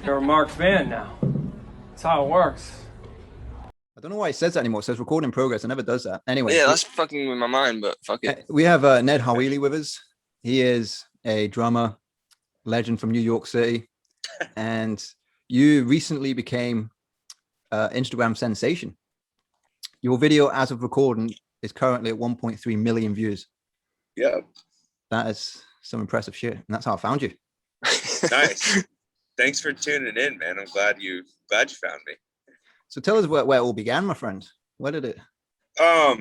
You're a Mark's band now. That's how it works. I don't know why it says that anymore. It says record in progress. It never does that. Anyway, Yeah, that's fucking with my mind, but fuck it. we have Ned Haweeli with us. He is a drummer, legend from New York City, and you recently became Instagram sensation. Your video, as of recording, is currently at 1.3 million views. Yeah. That is some impressive shit, and that's how I found you. Nice. Thanks for tuning in, man. I'm glad you found me. So tell us where it all began, my friend. Where did it? Do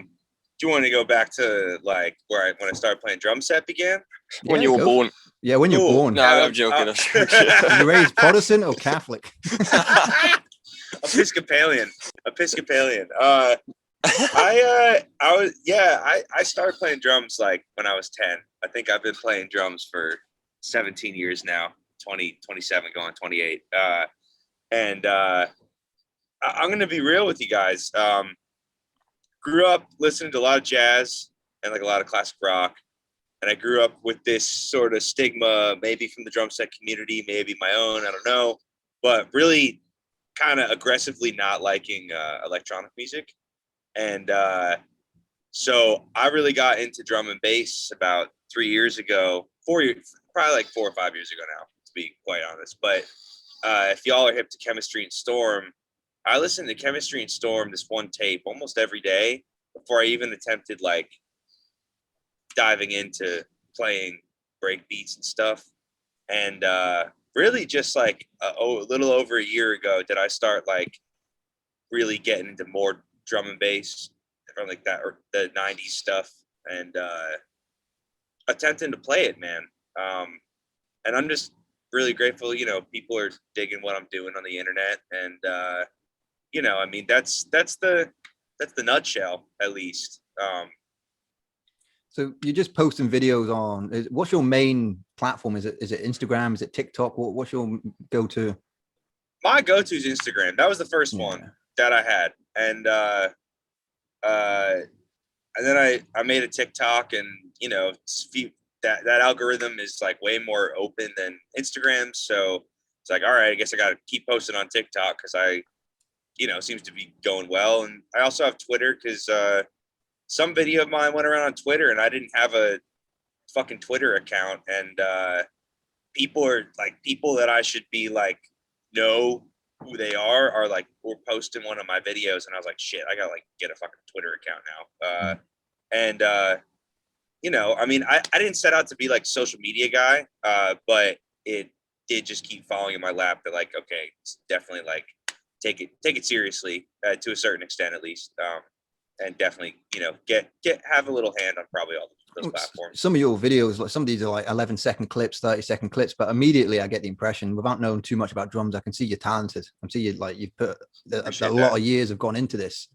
you want to go back to like when I started playing drum set began? When you were born. Yeah, when you're born. No, I'm joking. Were you raised Protestant or Catholic? Episcopalian. I started playing drums like when I was 10. I think I've been playing drums for 17 years now, 27 going 28. I'm going to be real with you guys. Grew up listening to a lot of jazz and like a lot of classic rock. And I grew up with this sort of stigma, maybe from the drum set community, maybe my own, I don't know, but really kind of aggressively not liking electronic music. And so I really got into drum and bass about 3 years ago, 4 years, probably like 4 or 5 years ago now, to be quite honest. But if y'all are hip to Chemistry and Storm, I listened to Chemistry and Storm, this one tape, almost every day before I even attempted like diving into playing break beats and stuff. And really just like a little over a year ago did I start like really getting into more drum and bass from like that or the 90s stuff and attempting to play it, man. And I'm just really grateful, people are digging what I'm doing on the internet. And I mean that's the nutshell, at least. So you're just posting videos on, what's your main platform? Is it Instagram? Is it TikTok? What's your go-to? My go-to is Instagram. That was the first one that I had. And then I made a TikTok, and, that algorithm is like way more open than Instagram. So it's like, all right, I guess I got to keep posting on TikTok because seems to be going well. And I also have Twitter because some video of mine went around on Twitter and I didn't have a fucking Twitter account. And people that I should be like, know who they are like, were posting one of my videos. And I was like, shit, I gotta like get a fucking Twitter account now. I mean, I didn't set out to be like social media guy, but it did just keep falling in my lap that like, okay, it's definitely like, take it seriously to a certain extent, at least. And definitely, have a little hand on probably all those platforms. Some of your videos, like some of these are like 11-second clips, 30-second clips, but immediately I get the impression, without knowing too much about drums, I can see you're talented. I see you like you've put a lot of years have gone into this.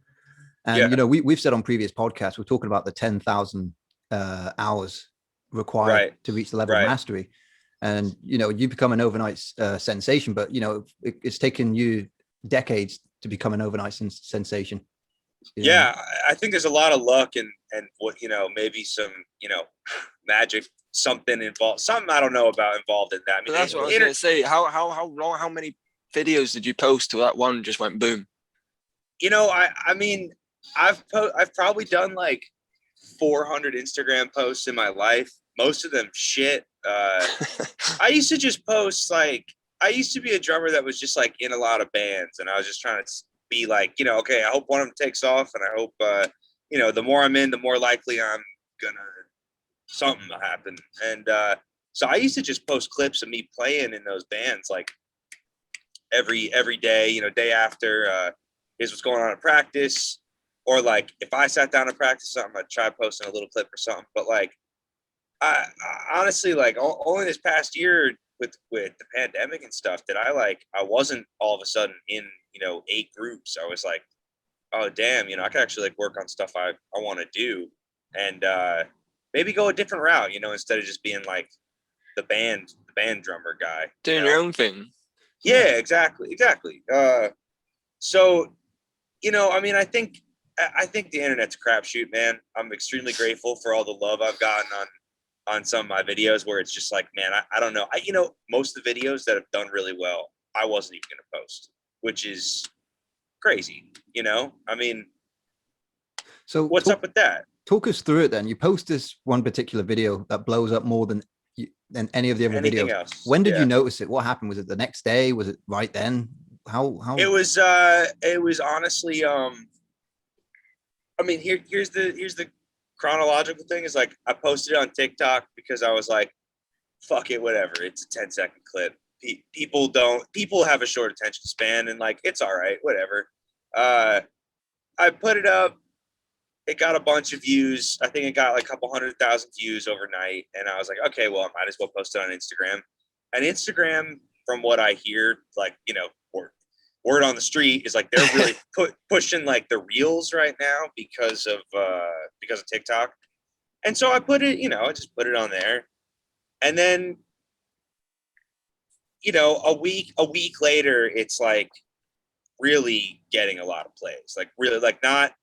And we've said on previous podcasts, we're talking about the 10,000 hours required to reach the level of mastery. And you become an overnight sensation, but it's taken you decades to become an overnight sensation. Yeah, I think there's a lot of luck and what maybe some magic, something involved, something I don't know about involved in that. I mean, that's what I was going to say. How many videos did you post till that one just went boom? I mean, I've probably done like 400 Instagram posts in my life. Most of them shit. I used to just post like, I used to be a drummer that was just like in a lot of bands, and I was just trying to be like, okay, I hope one of them takes off, and I hope the more I'm in, the more likely I'm gonna something will happen. And so I used to just post clips of me playing in those bands like every day, day after, here's what's going on in practice, or like if I sat down to practice something, I'd try posting a little clip or something. But like I honestly, like only this past year with the pandemic and stuff that I wasn't all of a sudden in 8 groups. I was like, oh damn, I could actually like work on stuff I want to do, and maybe go a different route, instead of just being like the band drummer guy, doing your own thing. Yeah, exactly. So I mean, I think the internet's a crapshoot, man. I'm extremely grateful for all the love I've gotten on some of my videos where it's just like, man, I don't know. Most of the videos that have done really well I wasn't even going to post, which is crazy. You know, I mean, so what's up with that? Talk us through it then. You post this one particular video that blows up more than any of the other Anything videos. else? When did you notice it? What happened? Was it the next day? Was it right then? How It was honestly I mean, here's the chronological thing is like I posted on TikTok because I was like, fuck it, whatever. It's a 10-second clip. People have a short attention span, and like it's all right, whatever. I put it up. It got a bunch of views. I think it got like a couple 100,000 views overnight. And I was like, okay, well, I might as well post it on Instagram. And Instagram, from what I hear, like, you know, word on the street is like they're really pushing like the reels right now because of TikTok. And so I put it, you know, I just put it on there. And then, you know, a week later, it's like really getting a lot of plays. Like really, like not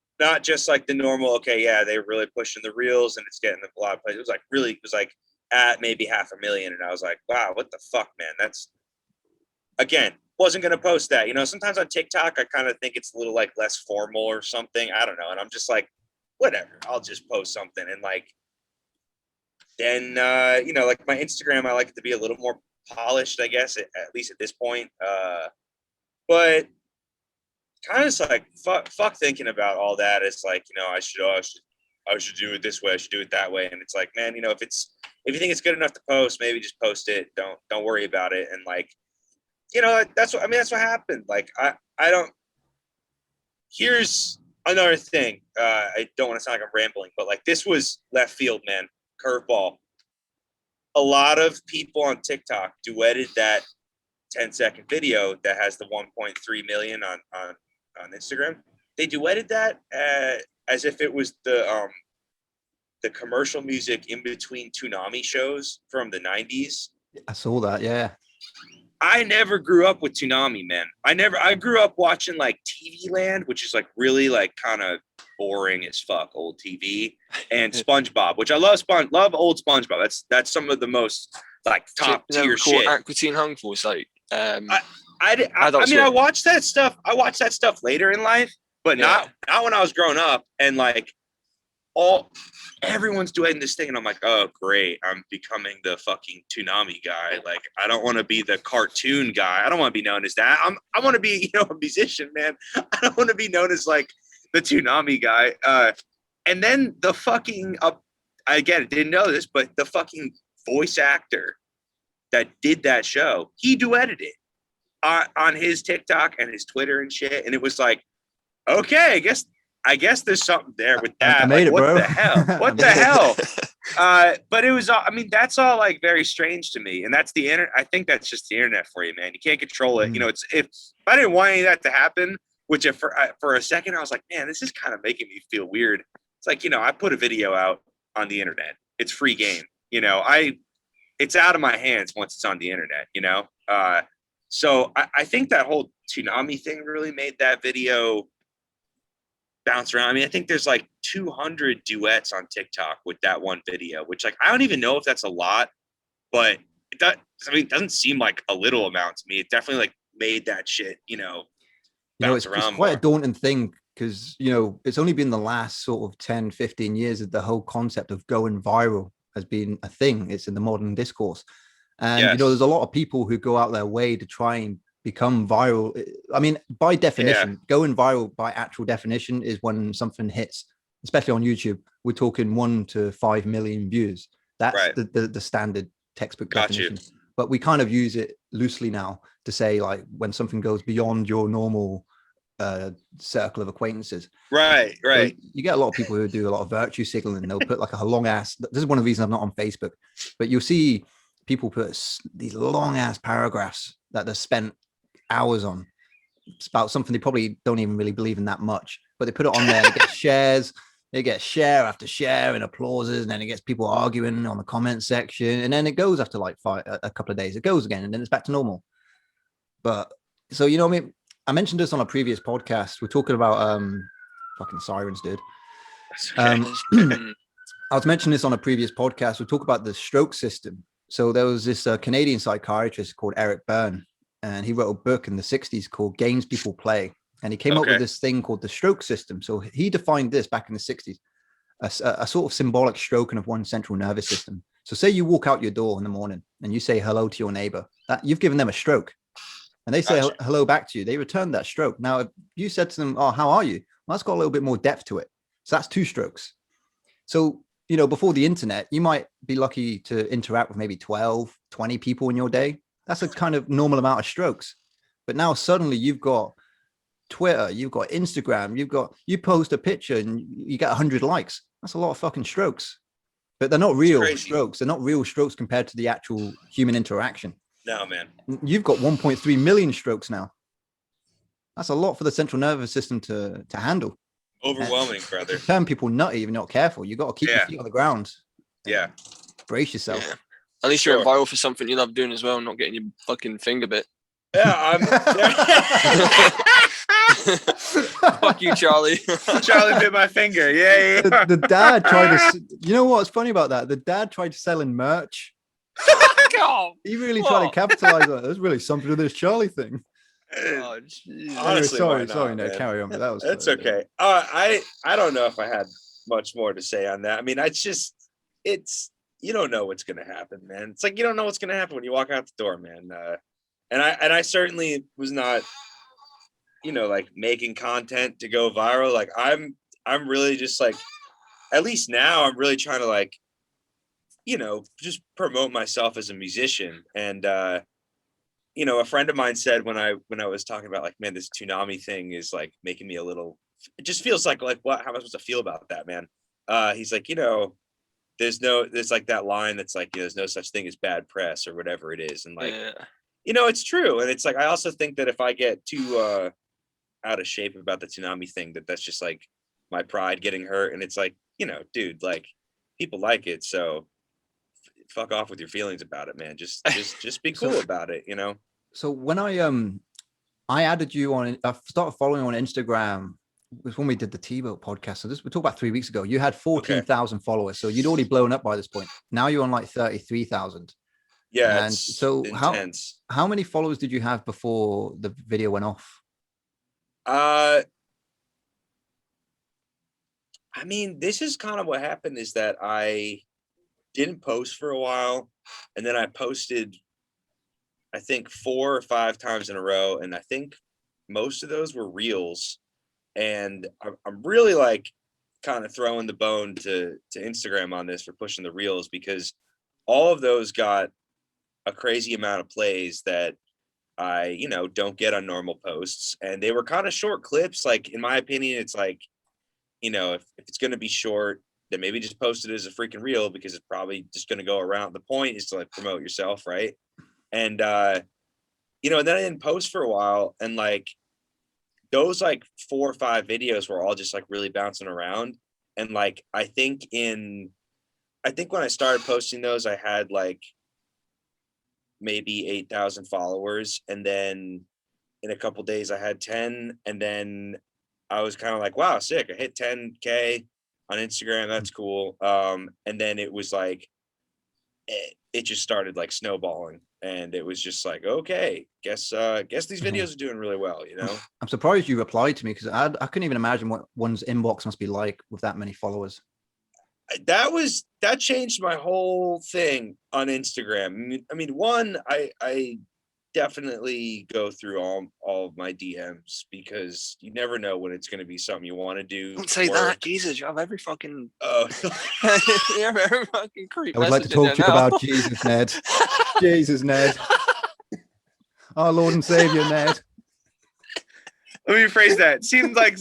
just like the normal, okay, yeah, they're really pushing the reels and it's getting a lot of plays. It was like at maybe 500,000. And I was like, wow, what the fuck, man? That's, again, wasn't going to post that. You know, sometimes on TikTok, I kind of think it's a little like less formal or something. I don't know. And I'm just like, whatever, I'll just post something. And like, then, you know, like my Instagram, I like it to be a little more polished, I guess, at least at this point. But kind of just like fuck thinking about all that. It's like, you know, I should do it this way. I should do it that way. And it's like, man, you know, if you think it's good enough to post, maybe just post it. Don't worry about it. And like, you know, that's what happened. Like, I don't, here's another thing. I don't want to sound like I'm rambling, but like this was left field, man. Curveball. A lot of people on TikTok duetted that 10-second video that has the 1.3 million on Instagram. They duetted that as if it was the commercial music in between Toonami shows from the 90s. I saw that, yeah. I never grew up with Toonami, man. I grew up watching like TV Land, which is like really like kind of boring as fuck old TV, and SpongeBob, which I love old SpongeBob. That's some of the most like top tier shit. Aqua Teen Hunger Force, like I watched that stuff. I watched that stuff later in life, but not when I was growing up. And like everyone's doing this thing, and I'm like, oh great, I'm becoming the fucking Toonami guy. Like, I don't want to be the cartoon guy. I don't want to be known as that. I want to be, you know, a musician, man. I don't want to be known as like the Toonami guy. And then the fucking I again didn't know this, but the fucking voice actor that did that show, he duetted it on his TikTok and his Twitter and shit. And it was like, okay, I guess there's something there with that. I made it, what bro. The hell? What the hell? But it was, I mean, that's all like very strange to me. And that's the internet. I think that's just the internet for you, man. You can't control it. You know, if I didn't want any of that to happen, which for a second I was like, man, this is kind of making me feel weird. It's like, you know, I put a video out on the internet. It's free game. You know, it's out of my hands once it's on the internet, you know? So I think that whole Toonami thing really made that video bounce around. I mean, I think there's like 200 duets on TikTok with that one video, which like, I don't even know if that's a lot, but it doesn't seem like a little amount to me. It definitely like made that shit, you know, bounce around. It's quite a daunting thing because, you know, it's only been the last sort of 10, 15 years that the whole concept of going viral has been a thing. It's in the modern discourse. And, you know, there's a lot of people who go out their way to try and become viral. I mean, by definition, going viral by actual definition is when something hits, especially on YouTube, we're talking 1 to 5 million views. That's the standard textbook definition. But we kind of use it loosely now to say like when something goes beyond your normal circle of acquaintances. Right. So you get a lot of people who do a lot of virtue signaling. They'll put like a long ass. This is one of the reasons I'm not on Facebook, but you'll see people put these long ass paragraphs that they've spent hours on. It's about something they probably don't even really believe in that much, but they put it on there. They get shares. They get share after share and applauses, and then it gets people arguing on the comment section, and then it goes after like a couple of days. It goes again, and then it's back to normal. But so, you know, I mean, I mentioned this on a previous podcast. We're talking about fucking sirens, dude. I was mentioning this on a previous podcast. We talk about the stroke system. So there was this Canadian psychiatrist called Eric Byrne, and he wrote a book in the 60s called Games People Play. And he came up with this thing called the stroke system. So he defined this back in the 60s, a sort of symbolic stroking of one central nervous system. So say you walk out your door in the morning and you say hello to your neighbor, that you've given them a stroke. And they say hello back to you. They return that stroke. Now, if you said to them, oh, how are you? Well, that's got a little bit more depth to it. So that's 2 strokes. So, you know, before the internet, you might be lucky to interact with maybe 12, 20 people in your day. That's a kind of normal amount of strokes. But now suddenly you've got Twitter, you've got Instagram, you post a picture and you get 100 likes. That's a lot of fucking strokes. But they're not real strokes. They're not real strokes compared to the actual human interaction. No, man. You've got 1.3 million strokes now. That's a lot for the central nervous system to handle. Overwhelming, brother. Turn people nutty if you're not careful. You got to keep your feet on the ground. Yeah. Brace yourself. Yeah. At least you're viral for something you love doing as well, not getting your fucking finger bit. Yeah, Fuck you, Charlie. Charlie bit my finger. Yeah. The dad tried to. You know what's funny about that? The dad tried to sell in merch. He really tried to capitalize on it. There's really something to this Charlie thing. Oh, honestly, sorry, Ned, carry on. But that was. That's okay. I don't know if I had much more to say on that. I mean, it's you don't know what's gonna happen, man. It's like you don't know what's gonna happen when you walk out the door, man. And I certainly was not, you know, like making content to go viral. Like I'm really just like, at least now I'm really trying to like, you know, just promote myself as a musician. And you know, a friend of mine said when I was talking about like, man, this Toonami thing is like making me a little, it just feels like what, how am I supposed to feel about that, man? He's like, you know, there's like that line that's like, you know, there's no such thing as bad press or whatever it is. And like, you know, it's true. And it's like, I also think that if I get too out of shape about the Toonami thing, that's just like my pride getting hurt. And it's like, you know, dude, like people like it. So fuck off with your feelings about it, man. Just be cool about it, you know? So when I added you on, I started following on Instagram, it was when we did the T-Boat podcast. So we talked about 3 weeks ago. You had 14,000 followers. So you'd already blown up by this point. Now you're on like 33,000. Yeah. And so intense. how many followers did you have before the video went off? I mean, this is kind of what happened is that I didn't post for a while. And then I posted, I think 4 or 5 times in a row. And I think most of those were reels. And I'm really like kind of throwing the bone to Instagram on this for pushing the reels, because all of those got a crazy amount of plays that I, you know, don't get on normal posts. And they were kind of short clips. Like, in my opinion, it's like, you know, if it's going to be short, then maybe just post it as a freaking reel, because it's probably just going to go around. The point is to like promote yourself. Right. And, you know, and then I didn't post for a while, and like those like 4 or 5 videos were all just like really bouncing around. And like, I think when I started posting those, I had like maybe 8,000 followers. And then in a couple days I had 10. And then I was kind of like, wow, sick. I hit 10K on Instagram. That's cool. And then it was like, it just started like snowballing, and it was just like, okay, guess these videos are doing really well, you know? I'm surprised you replied to me, because I couldn't even imagine what one's inbox must be like with that many followers. That changed my whole thing on Instagram. I mean, one, I definitely go through all of my DMs, because you never know when it's going to be something you want to do. Don't say that, Jesus. You have every fucking. Oh, you have every fucking creep. I would like to talk to you about Jesus, Ned. Jesus, Ned. Our Lord and Savior, Ned. Let me rephrase that. It seemed like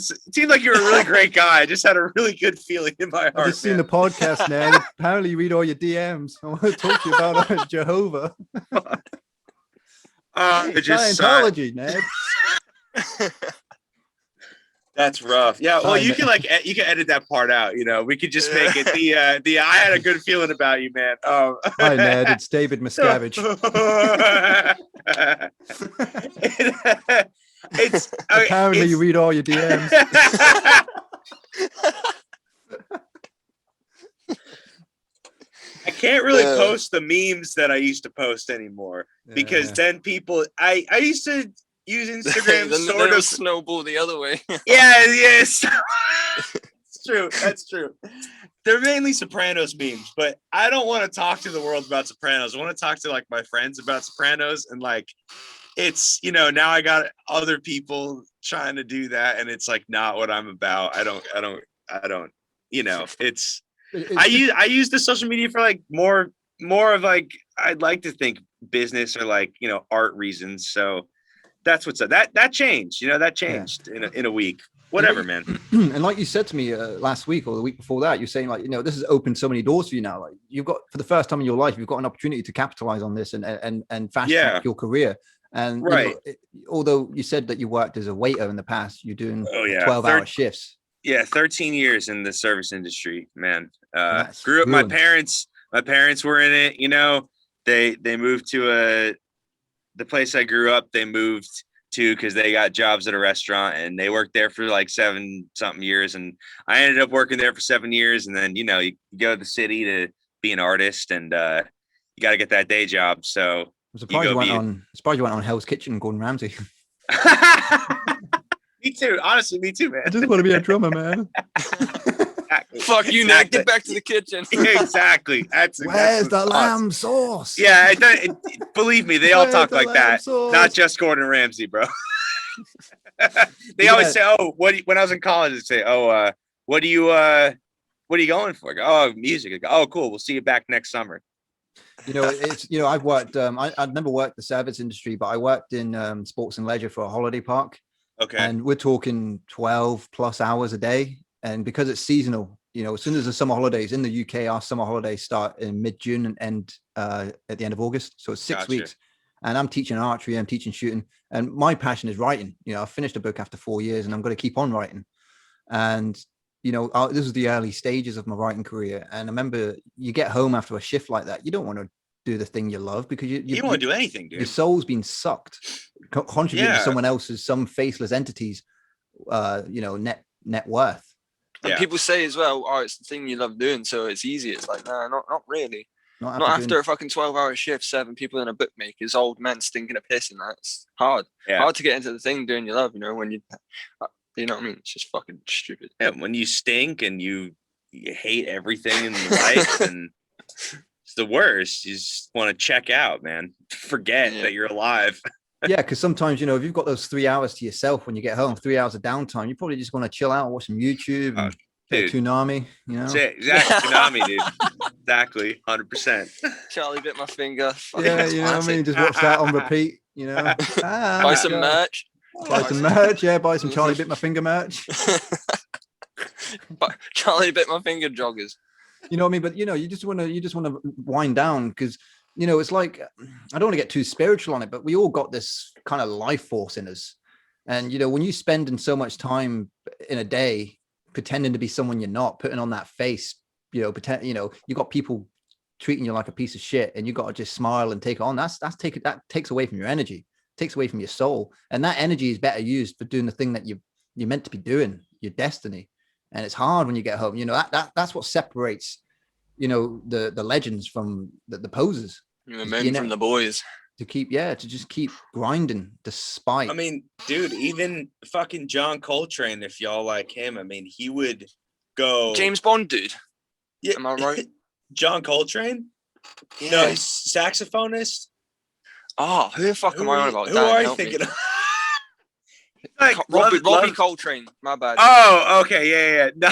you're a really great guy. I just had a really good feeling in my heart. I've just seen the podcast, Ned. Apparently you read all your DMs. I want to talk to you about Jehovah. Scientology, Ned. That's rough. Yeah, well, you can edit that part out. You know, we could just make it the I had a good feeling about you, man. Hi, Ned. It's David Miscavige. Apparently you read all your DMs. I can't really Yeah. post the memes that I used to post anymore because then people I used to use Instagram then sort it'll of snowball the other way. yes. It's true. That's true. They're mainly Sopranos memes, but I don't want to talk to the world about Sopranos. I want to talk to like my friends about Sopranos, and like it's now I got other people trying to do that, and it's like not what I'm about. I don't. It's I use the social media for like more of like I'd like to think business or like art reasons. So that's what's up. That changed. That changed in a week. Whatever, man. And like you said to me last week or the week before that, you're saying like, this has opened so many doors for you now. Like you've got, for the first time in your life, you've got an opportunity to capitalize on this and fast track your career. And right. Although you said that you worked as a waiter in the past, you're doing 12-hour shifts. Yeah, 13 years in the service industry, man. Grew up. Ruined. My parents were in it. They moved to the place I grew up. They moved to because they got jobs at a restaurant, and they worked there for like 7-something years, and I ended up working there for 7 years. And then you go to the city to be an artist, and you got to get that day job. So I'm surprised you went on Hell's Kitchen, Gordon Ramsay. Me too. Honestly, me too, man. I just want to be a drummer, man. Fuck you, Ned. Get back to the kitchen. Exactly. Where's the lamb sauce? Yeah, believe me, they all talk like that. Sauce? Not just Gordon Ramsay, bro. They always say, "Oh, when I was in college, they'd say, "Oh, what are you going for?" I go, "Oh, music." I go, "Oh, cool. We'll see you back next summer." I've worked. I've never worked the service industry, but I worked in sports and leisure for a holiday park. Okay. And we're talking 12+ hours a day. And because it's seasonal, as soon as the summer holidays in the UK, our summer holidays start in mid-June and end at the end of August. So it's 6 weeks. And I'm teaching archery, I'm teaching shooting. And my passion is writing. I finished a book after 4 years and I'm going to keep on writing. And, this was the early stages of my writing career. And I remember you get home after a shift like that, you don't want to do the thing you love because you don't want to do anything, dude. Your soul's been sucked, contributing to someone else's, some faceless entity's, net worth. And people say as well, "Oh, it's the thing you love doing, so it's easy." It's like, no, not really. Not after a fucking 12-hour shift, 7 people in a bookmaker's, old men stinking a piss, and that's hard. Yeah. Hard to get into the thing doing you love. When you know what I mean? It's just fucking stupid. Yeah, when you stink and you hate everything in life, and it's the worst. You just want to check out, man. Forget that you're alive. Yeah, because sometimes, if you've got those 3 hours to yourself when you get home, 3 hours of downtime, you probably just want to chill out and watch some YouTube and Toonami, Exactly, Toonami, dude. Exactly, 100%. Charlie bit my finger. Yeah, what I mean? Just watch that on repeat, Buy some merch. Buy some merch, buy some Charlie bit my finger merch. Charlie bit my finger joggers. You know what I mean? But, you just want to wind down because, it's like, I don't want to get too spiritual on it, but we all got this kind of life force in us. And, when you spend so much time in a day pretending to be someone you're not, putting on that face, you got people treating you like a piece of shit and you got to just smile and take it on. That takes away from your energy, takes away from your soul. And that energy is better used for doing the thing that you're meant to be doing, your destiny. And it's hard when you get home, that's what separates, the legends from the posers, the men from the boys, to just keep grinding despite. I mean, dude, even fucking John Coltrane, if y'all like him, I mean, he would go James Bond, dude. Yeah, am I right? John Coltrane? Yeah. No, he's saxophonist. Oh, who the fuck am I on about? Who are you thinking of? Like Robbie Coltrane, my bad. Oh, okay, yeah. No,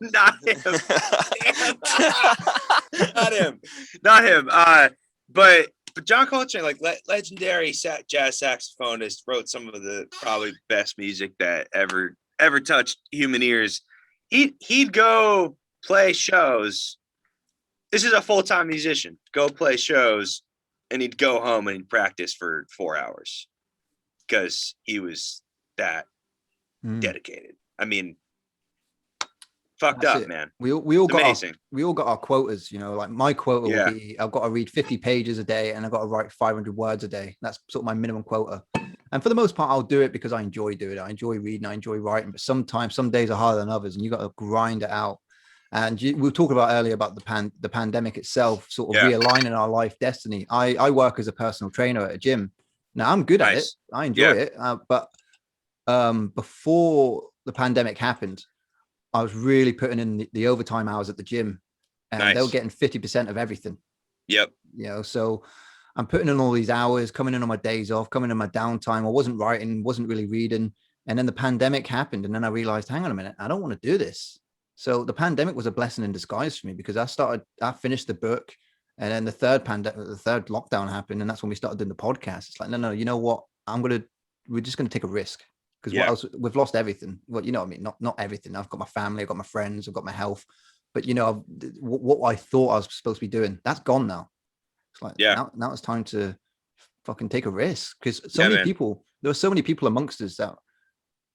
not him. Not him. But John Coltrane, like legendary jazz saxophonist, wrote some of the probably best music that ever touched human ears. He'd go play shows. This is a full-time musician. Go play shows, and he'd go home and he'd practice for 4 hours because he was that dedicated. I mean, fucked up, man. We all got our quotas, like my quota will be I've got to read 50 pages a day and I've got to write 500 words a day. That's sort of my minimum quota. And for the most part, I'll do it because I enjoy doing it. I enjoy reading, I enjoy writing, but sometimes some days are harder than others and you got to grind it out. And we were talking about earlier about the pandemic itself, sort of realigning our life destiny. I work as a personal trainer at a gym. Now I'm good at it. I enjoy it. But before the pandemic happened, I was really putting in the overtime hours at the gym, and they were getting 50% of everything. Yep. You know, so I'm putting in all these hours, coming in on my days off, coming in my downtime. I wasn't writing, wasn't really reading. And then the pandemic happened. And then I realized, hang on a minute, I don't want to do this. So the pandemic was a blessing in disguise for me, because I finished the book, and then the third lockdown happened. And that's when we started doing the podcast. It's like, no, you know what? We're just going to take a risk, because what else? We've lost everything. Well, you know what I mean? Not everything. I've got my family, I've got my friends, I've got my health. But, you know, what I thought I was supposed to be doing, that's gone now. It's like, now it's time to fucking take a risk, because there were so many people amongst us that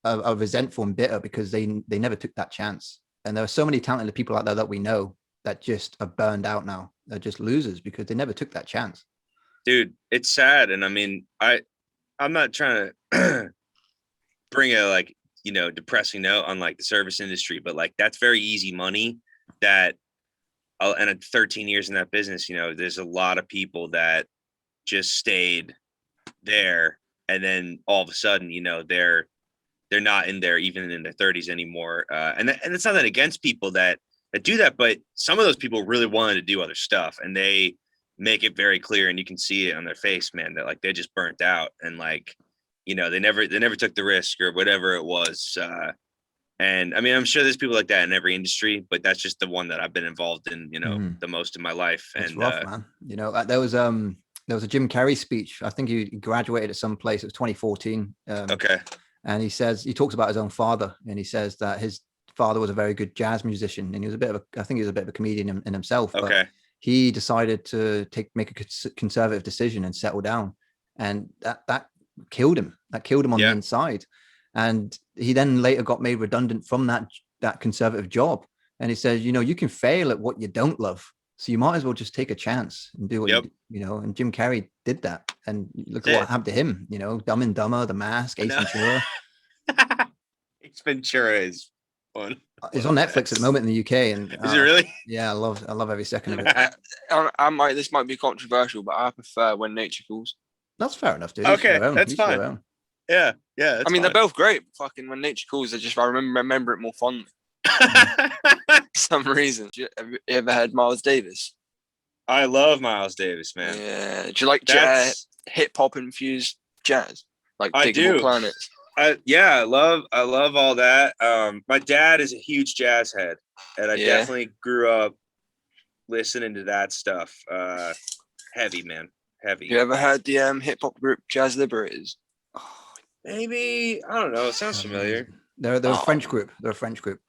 are resentful and bitter because they never took that chance. And there are so many talented people out there that we know that just are burned out now. They're just losers because they never took that chance. Dude, it's sad. And I mean, I'm not trying to bring a, like, you know, depressing note on like the service industry, but like that's very easy money that, and at 13 years in that business, you know, there's a lot of people that just stayed there, and then all of a sudden, you know, they're not in there even in their 30s anymore. And it's not that against people that do that, but some of those people really wanted to do other stuff, and they make it very clear, and you can see it on their face, man, that like they just burnt out, and like, you know, they never took the risk or whatever it was. And I mean, I'm sure there's people like that in every industry, but that's just the one that I've been involved in, you know, the most in my life. It's and rough, man. You know, there was a Jim Carrey speech. I think he graduated at some place. It was 2014. Okay. And he talks about his own father, and he says that his father was a very good jazz musician, and he was I think he was a bit of a comedian in himself. Okay. But he decided to make a conservative decision and settle down, and that killed him. That killed him on the inside. And he then later got made redundant from that conservative job. And he says, you know, you can fail at what you don't love, so you might as well just take a chance and do what you know. And Jim Carrey did that, and look at what happened to him. You know, Dumb and Dumber, The Mask, Ace Ventura. Ace Ventura is fun. It's on Netflix at the moment in the UK. And is it really? Yeah, I love every second of it. This might be controversial, but I prefer When Nature Calls. That's fair enough, dude. Okay, that's fine. Yeah. I mean, they're both great. Fucking When Nature Calls, I remember it more fondly. For some reason. Have you ever heard Miles Davis? I love Miles Davis, man. Yeah. Do you like jazz, hip hop infused jazz? Like Diggable Planets? I love all that. My dad is a huge jazz head, and I definitely grew up listening to that stuff. Heavy, man. Heavy. You ever heard the hip hop group Jazz Liberators? Maybe, I don't know. It sounds familiar. They're a French group. They're a French group.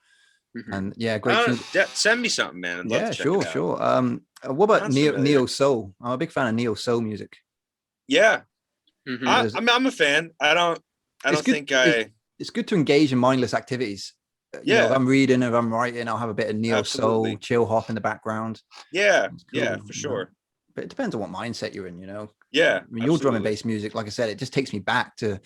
Mm-hmm. And yeah, great. Send me something, man. I'd love to check it out. Sure. What about neo soul? I'm a big fan of neo soul music. Yeah. Mm-hmm. I'm a fan. It's good to engage in mindless activities. You know, if I'm reading, if I'm writing, I'll have a bit of neo soul, chill hop in the background. Yeah, cool, yeah, for sure. But it depends on what mindset you're in, you know. Yeah. I mean, your drum and bass music, like I said, it just takes me back to.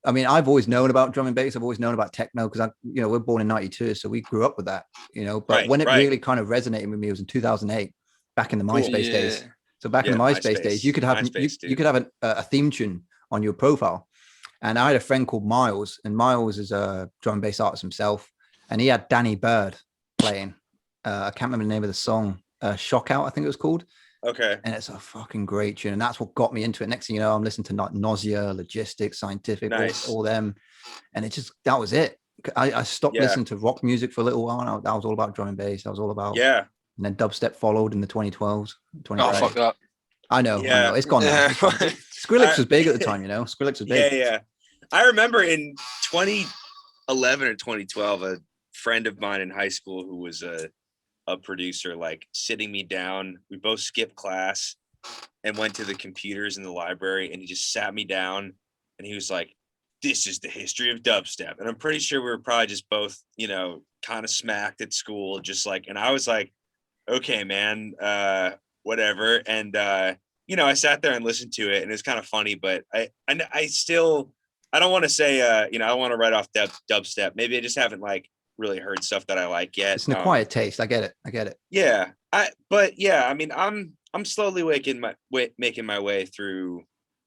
I mean, I've always known about drum and bass. I've always known about techno because we're born in '92, so we grew up with that, you know. But when it really kind of resonated with me was in 2008, back in the MySpace days. So back in the MySpace days, you could have a theme tune on your profile. And I had a friend called Miles, and Miles is a drum and bass artist himself, and he had Danny Bird playing. I can't remember the name of the song. Shock Out, I think it was called. Okay. And it's a fucking great tune. And that's what got me into it. Next thing you know, I'm listening to Nausea, Logistics, Scientific, all them. And that was it. I stopped listening to rock music for a little while. That was all about drum and bass. That was all about. Yeah. And then dubstep followed in the 2012s. Oh, fuck that. I know. It's gone now. Skrillex was big at the time, you know. Skrillex was big. Yeah. I remember in 2011 or 2012, a friend of mine in high school who was a producer, like sitting me down. We both skipped class and went to the computers in the library, and he just sat me down and he was like, "This is the history of dubstep." And I'm pretty sure we were probably just both, you know, kind of smacked at school, just like, and I was like, okay, man, whatever. And you know, I sat there and listened to it, and it was kind of funny, but I still, I don't want to say, you know, I don't want to write off dubstep. Maybe I just haven't like really heard stuff that I like yet. It's an acquired taste. I get it. Yeah. I mean, I'm slowly making my way through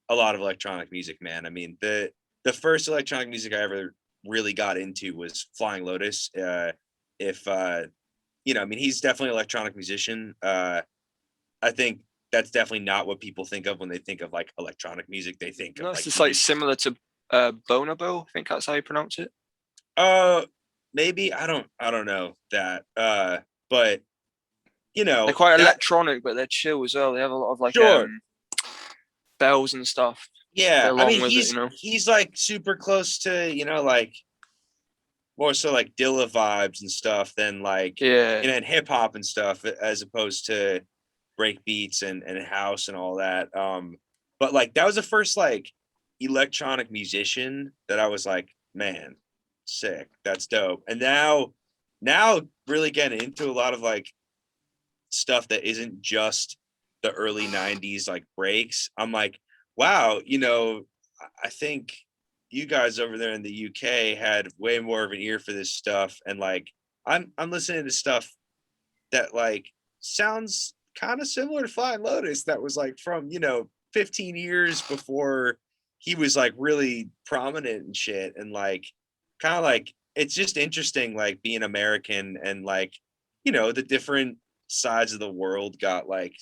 a lot of electronic music, man. I mean, the first electronic music I ever really got into was Flying Lotus. I mean, he's definitely an electronic musician. I think that's definitely not what people think of when they think of like electronic music. They think no, of it's just like similar to Bonobo. I think that's how you pronounce it. Maybe I don't know that. But they're quite electronic, but they're chill as well. They have a lot of like bells and stuff. Yeah, I mean, he's like super close to like more so like Dilla vibes and stuff than like and hip hop and stuff, as opposed to break beats and house and all that. But like that was the first like electronic musician that I was like, man, sick, that's dope. And now really getting into a lot of like stuff that isn't just the early 90s like breaks. I'm like, wow, I think you guys over there in the UK had way more of an ear for this stuff. And like I'm listening to stuff that like sounds kind of similar to Flying Lotus, that was like from 15 years before he was like really prominent and shit. And like kind of like it's just interesting like being American and like the different sides of the world got like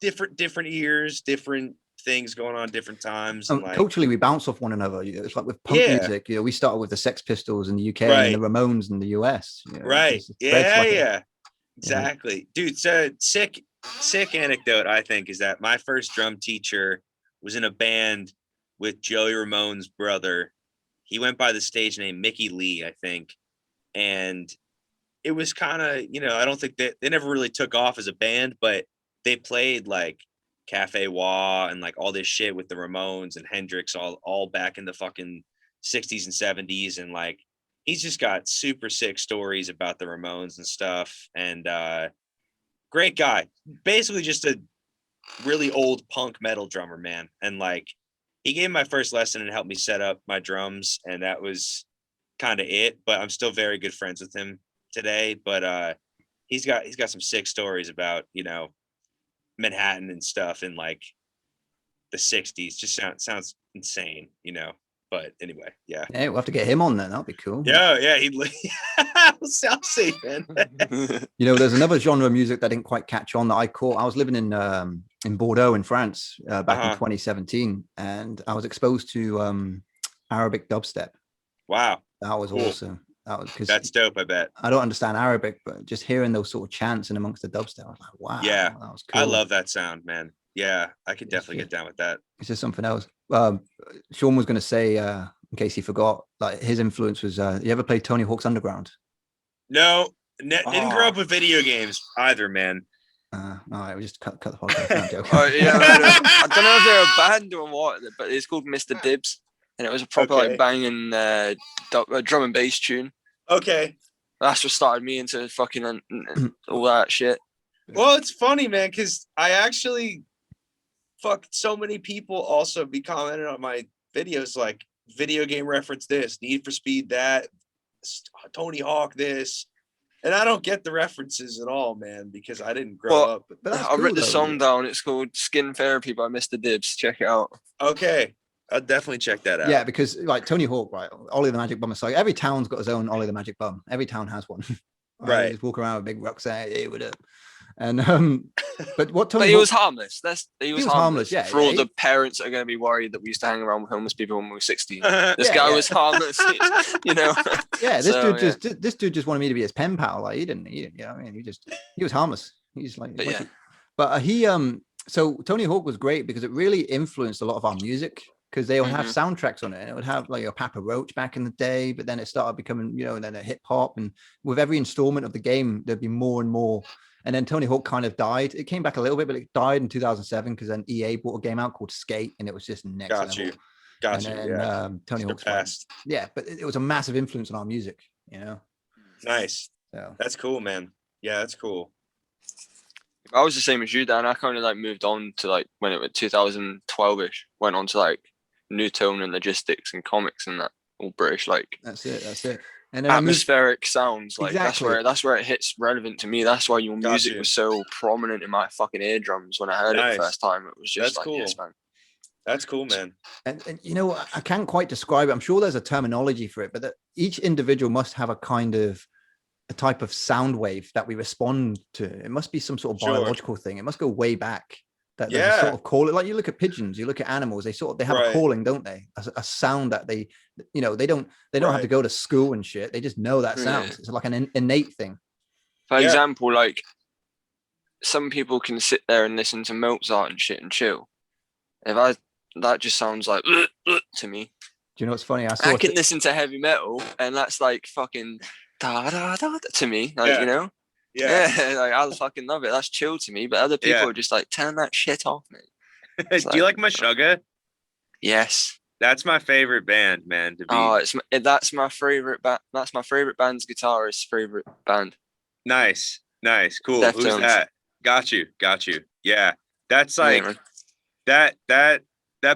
different ears, different things going on, different times. And like, culturally we bounce off one another. It's like with punk music, we started with the Sex Pistols in the UK and the Ramones in the US. Right. Yeah. Exactly. Dude, so sick anecdote, I think, is that my first drum teacher was in a band with Joey Ramone's brother. He went by the stage name Mickey Lee, I think. And it was kind of, I don't think they never really took off as a band, but they played like Cafe Wah and like all this shit with the Ramones and Hendrix all back in the fucking 60s and 70s. And like, he's just got super sick stories about the Ramones and stuff. And great guy, basically just a really old punk metal drummer, man. And like, he gave me my first lesson and helped me set up my drums. And that was kind of it, but I'm still very good friends with him today. But he's got some sick stories about Manhattan and stuff in like the 60s. Just sounds insane, but anyway, yeah, we'll have to get him on then. That'll be cool. Yeah, he'd sound safe, man. There's another genre of music that didn't quite catch on that I caught. I was living in Bordeaux in France back in 2017, and I was exposed to Arabic dubstep. Wow, that was awesome. That's dope. I bet. I don't understand Arabic, but just hearing those sort of chants in amongst the dubstep, I was like, wow. Yeah, that was cool. I love that sound, man. Yeah, I could definitely get down with that. It's just something else. Sean was going to say, in case he forgot, like his influence was, you ever played Tony Hawk's Underground? No, didn't grow up with video games either, man. All right, we just cut the podcast. I'm joking. I don't know if they're a band or what, but it's called Mr. Dibs, and it was a proper like banging drum and bass tune. Okay, that's what started me into fucking all that shit. Well, it's funny, man, because I actually so many people also be commenting on my videos like video game reference this, Need for Speed that, Tony Hawk this, and I don't get the references at all, man, because I didn't grow up. But I wrote the song down. It's called Skin Therapy by Mr. Dibs. Check it out. Okay, I'll definitely check that out. Yeah, because like Tony Hawk, right? Ollie the Magic Bum. So every town's got its own Ollie the Magic Bum. Every town has one. Right. Just walk around with a big rucksack. Hey, what up? And but what Tony but he Hawk, was harmless. He was harmless. Yeah, for all the parents that are going to be worried that we used to hang around with homeless people when we were 16. This guy was harmless, Yeah, this dude just wanted me to be his pen pal. Like he didn't. I mean, he was harmless. He's like, so Tony Hawk was great because it really influenced a lot of our music. Because they would have soundtracks on it, and it would have like a Papa Roach back in the day, but then it started becoming, and then a hip hop, and with every installment of the game, there'd be more and more. And then Tony Hawk kind of died. It came back a little bit, but it died in 2007 because then EA bought a game out called Skate, and it was just next level. Got you. Yeah. Tony Hawk's passed. But it was a massive influence on our music. Nice. So that's cool, man. Yeah, that's cool. I was the same as you, Dan. I kind of like moved on to like when it was 2012ish, went on to like New Tone and Logistics and comics and that, all British like. That's it. And then atmospheric sounds, like that's where it hits relevant to me. That's why your music was so prominent in my fucking eardrums when I heard it the first time. It was just cool. Yes, man. That's cool, man. And you know, I can't quite describe it. I'm sure there's a terminology for it, but that each individual must have a type of sound wave that we respond to. It must be some sort of biological thing. It must go way back. That there's a sort of call. Like you look at pigeons, you look at animals. They have a calling, don't they? A sound that they don't have to go to school and shit. They just know that sound. It's like an innate thing. For example, like some people can sit there and listen to Mozart and shit and chill. That just sounds like to me. Do you know what's funny? I can listen to heavy metal and that's like fucking da da da to me. Like, you know? Yeah. Like I fucking love it. That's chill to me. But other people are just like, turn that shit off, mate. Do you like Meshuggah? Yes. That's my favorite band, man. That's my favorite band. That's my favorite band's guitarist's favorite band. Nice, cool. Deftones. Who's that? Got you. Yeah, that's like that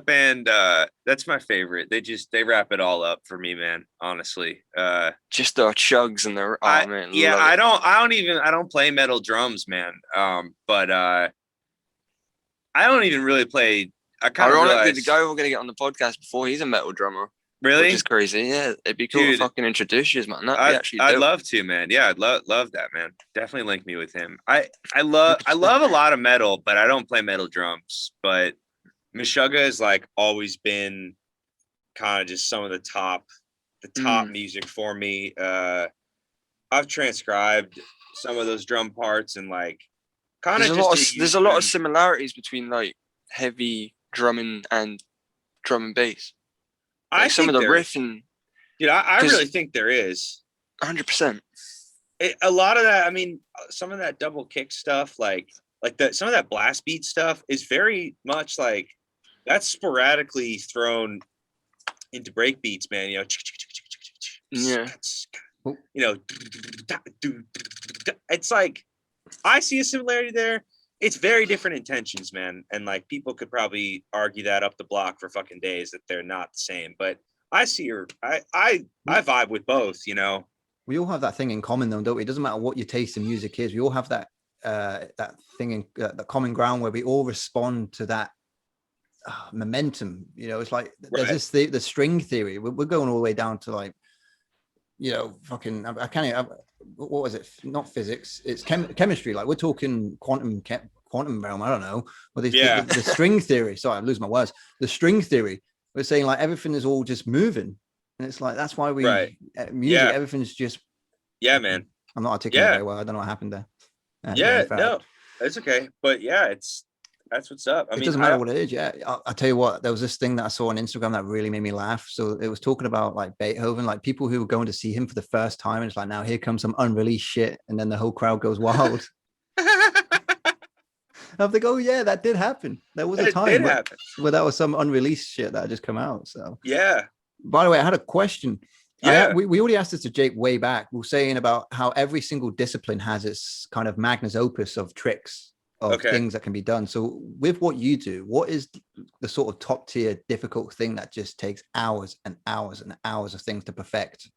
band. That's my favorite. They wrap it all up for me, man. Honestly, just the chugs and the man. Yeah, I don't play metal drums, man. But I don't even really play. I kind of realized the guy we're gonna get on the podcast before, he's a metal drummer. Really? Which is crazy. Yeah, it'd be cool to fucking introduce you, man. I'd love to, man. Yeah, I'd love that, man. Definitely link me with him. I love a lot of metal, but I don't play metal drums. But Meshuggah has like always been kind of just some of the top music for me. I've transcribed some of those drum parts and like kind of there's a lot of similarities between like heavy drumming and drum and bass. Like some of the riff and I really think there is 100%. A lot of that. I mean, some of that double kick stuff, like some of that blast beat stuff, is very much like that's sporadically thrown into break beats, man. You know, it's like I see a similarity there. It's very different intentions, man. And like people could probably argue that up the block for fucking days that they're not the same. But I vibe with both, you know. We all have that thing in common though, don't we? It doesn't matter what your taste in music is. We all have that thing in the common ground where we all respond to that momentum. You know, it's like there's the string theory. We're going all the way down to like, you know, fucking I can't even, what was it? Not physics, it's chemistry. Like we're talking quantum realm. I don't know. Well, the string theory. Sorry, I'm losing my words. The string theory. We're saying like everything is all just moving, and it's like that's why we music. Everything's just man. I'm not articulating very well. I don't know what happened there. No, it's okay. But that's what's up. I mean, it doesn't matter what it is. Yeah, I'll tell you what. There was this thing that I saw on Instagram that really made me laugh. So it was talking about like Beethoven, like people who were going to see him for the first time, and it's like now here comes some unreleased shit, and then the whole crowd goes wild. I think, oh yeah, that did happen. There was a time where that was some unreleased shit that had just come out. So yeah. By the way, I had a question. We already asked this to Jake way back. We were saying about how every single discipline has its kind of magnus opus of tricks of things that can be done. So with what you do, what is the sort of top tier difficult thing that just takes hours and hours and hours of things to perfect?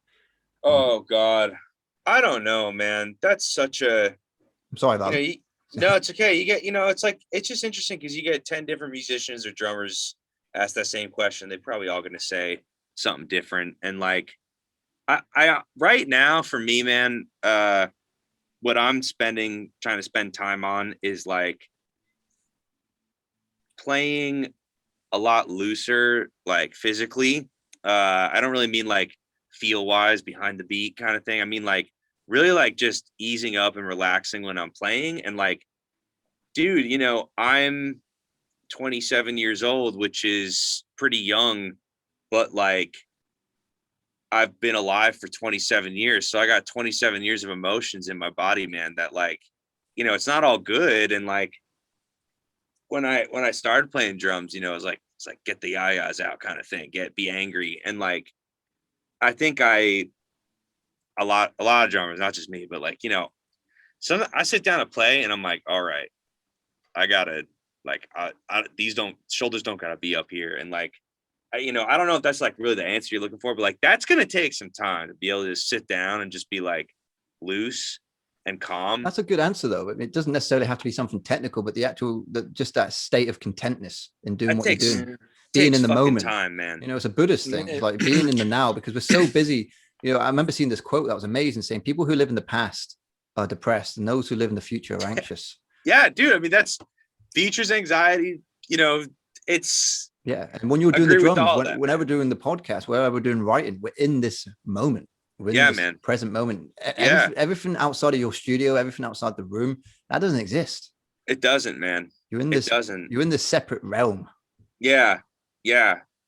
Oh God, I don't know, man. That's such a. I'm sorry about that. No, it's okay. You get, it's like, it's just interesting because you get 10 different musicians or drummers ask that same question. They're probably all going to say something different. And like, I right now for me, man, what I'm trying to spend time on is like playing a lot looser, like physically. I don't really mean like feel wise behind the beat kind of thing. I mean like really like just easing up and relaxing when I'm playing. And like, dude, I'm 27 years old, which is pretty young, but like I've been alive for 27 years. So I got 27 years of emotions in my body, man, that like, it's not all good. And like, when I started playing drums, it's like get the yayas out kind of thing, be angry. And like, I think a lot of drummers, not just me, but like, I sit down to play and I'm like, all right, I gotta like, shoulders don't gotta be up here. And like, I don't know if that's like really the answer you're looking for, but like that's gonna take some time to be able to sit down and just be like loose and calm. That's a good answer, though. It doesn't necessarily have to be something technical, but just that state of contentness in doing what you're doing, being in the moment. Time, man. It's a Buddhist thing. It's like being in the now, because we're so busy. I remember seeing this quote that was amazing, saying people who live in the past are depressed, and those who live in the future are anxious. Yeah, dude. I mean, that's features anxiety. It's and when you're doing the drums, whenever doing the podcast, wherever we're doing writing, we're in this moment. We're in this present moment. Everything outside of your studio, everything outside the room, that doesn't exist. It doesn't, man. You're in this. You're in this separate realm. Yeah,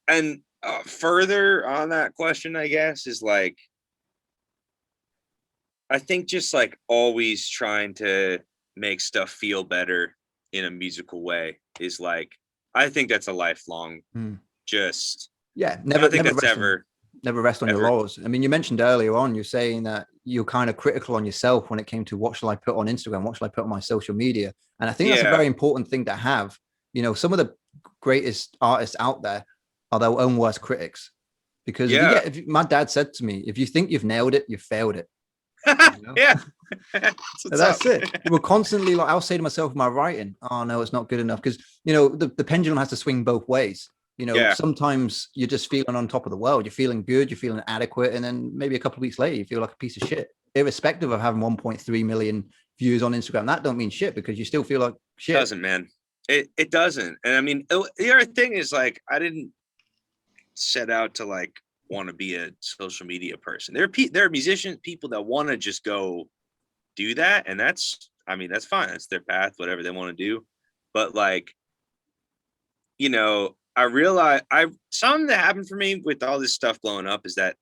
and further on that question, I guess, is like, I think just like always trying to make stuff feel better in a musical way is like, I think that's a lifelong never rest on your laurels. I mean, you mentioned earlier on, you're saying that you're kind of critical on yourself when it came to what shall I put on Instagram, what shall I put on my social media, and I think that's a very important thing to have. Some of the greatest artists out there are their own worst critics, because my dad said to me, if you think you've nailed it, you've failed it. That's it. We're constantly like, I'll say to myself in my writing, oh no, it's not good enough, because the pendulum has to swing both ways. Sometimes you're just feeling on top of the world, you're feeling good, you're feeling adequate, and then maybe a couple of weeks later you feel like a piece of shit, irrespective of having 1.3 million views on Instagram. That don't mean shit, because you still feel like shit. It doesn't, man. It doesn't. And I mean, the other thing is, like, I didn't set out to like want to be a social media person. There are musicians, people that want to just go do that, and that's fine. That's their path, whatever they want to do. But like, I realized something that happened for me with all this stuff blowing up is that